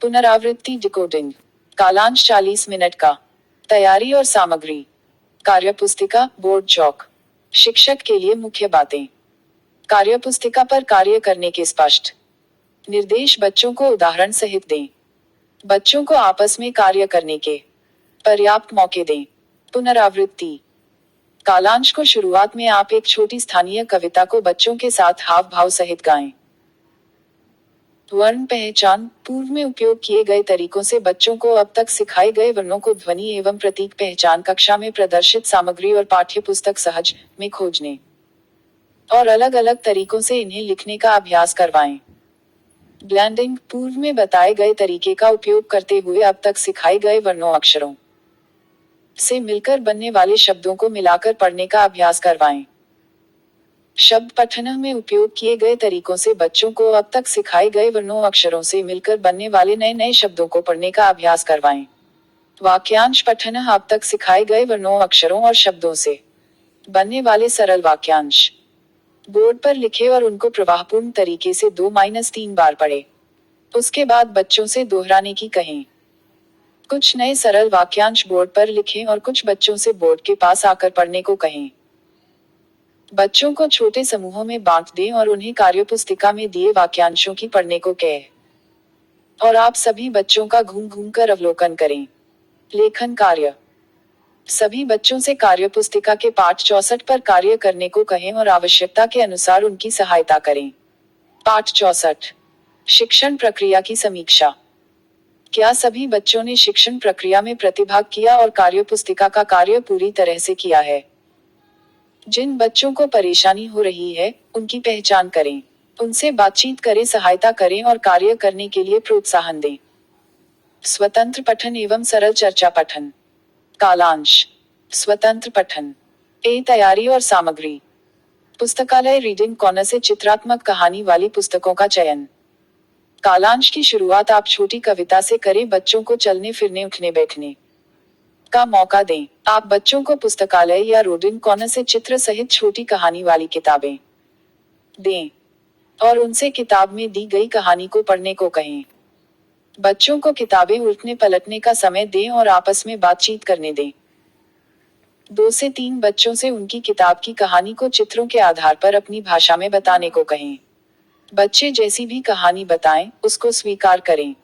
पुनरावृत्ति decoding. कालांश 40 minute का। तैयारी और सामग्री। कार्यपुस्तिका, बोर्ड चौक। शिक्षक के लिए मुख्य बातें। कार्यपुस्तिका पर कार्य करने के स्पष्ट निर्देश बच्चों को उदाहरण सहित दें। बच्चों को आपस में कार्य करने के पर्याप्त मौके दें। पुनरावृत्ति। कालांश को शुरुआत में आप एक छोटी स्थानीय कविता को बच्चों के साथ हाव भाव सहित गाएं। वर्ण पहचान। पूर्व में उपयोग किए गए तरीकों से बच्चों को अब तक सिखाए गए वर्णों को ध्वनि एवं प्रतीक पहचान कक्षा में प्रदर्शित सामग्री और पाठ्यपुस्तक सहज में खोजने और अलग अलग तरीकों से इन्हें लिखने का अभ्यास करवाएं। ब्लेंडिंग। पूर्व में बताए गए तरीके का उपयोग करते हुए अब तक सिखाए गए वर्णों अक्षरों से मिलकर बनने वाले शब्दों को मिलाकर पढ़ने का अभ्यास करवाएं। शब्द पठन में उपयोग किए गए तरीकों से बच्चों को अब तक सिखाए गए वर्णों अक्षरों से मिलकर बनने वाले नए नए शब्दों को पढ़ने का अभ्यास करवाएं। वाक्यांश पठन। अब तक सिखाए गए वर्णों अक्षरों और शब्दों से बनने वाले सरल वाक्यांश बोर्ड पर लिखे और उनको प्रवाहपूर्ण तरीके से 2-3 बार पढ़े। उसके बाद बच्चों से दोहराने की कहें। कुछ नए सरल वाक्यांश बोर्ड पर लिखें और कुछ बच्चों से बोर्ड के पास आकर पढ़ने को कहें। बच्चों को छोटे समूहों में बांट दें और उन्हें कार्यपुस्तिका में दिए वाक्यांशों की पढ़ने को कहें और आप सभी बच्चों का घूम घूम कर अवलोकन करें। लेखन कार्य। सभी बच्चों से कार्यपुस्तिका के पाठ 64 पर कार्य करने को कहें और आवश्यकता के अनुसार उनकी सहायता करें। पाठ 64। शिक्षण प्रक्रिया की समीक्षा। क्या सभी बच्चों ने शिक्षण प्रक्रिया में प्रतिभाग किया और कार्यपुस्तिका का कार्य पूरी तरह से किया है? जिन बच्चों को परेशानी हो रही है, उनकी पहचान करें, उनसे बातचीत करें, सहायता करें और कार्य करने के लिए प्रोत्साहन दें। स्वतंत्र पठन एवं सरल चर्चा पठन। कालांश। स्वतंत्र पठन। तैयारी और सामग्री। पुस्तकालय रीडिंग कॉर्नर से चित्रात्मक कहानी वाली पुस्तकों का चयन। कालांश की शुरुआत आप छोटी कविता से करें। बच्चों को चलने फिरने उठने बैठने का मौका दें। आप बच्चों को पुस्तकालय या रीडिंग कॉर्नर से चित्र सहित छोटी कहानी वाली किताबें दें और उनसे किताब में दी गई कहानी को पढ़ने को कहें। बच्चों को किताबें उल्टने पलटने का समय दें और आपस में बातचीत करने दें। 2 से 3 बच्चों से उनकी किताब की कहानी को चित्रों के आधार पर अपनी भाषा में बताने को कहें। बच्चे जैसी भी कहानी बताएं, उसको स्वीकार करें।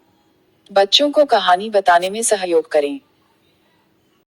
बच्चों को कहानी बताने में सहयोग करें।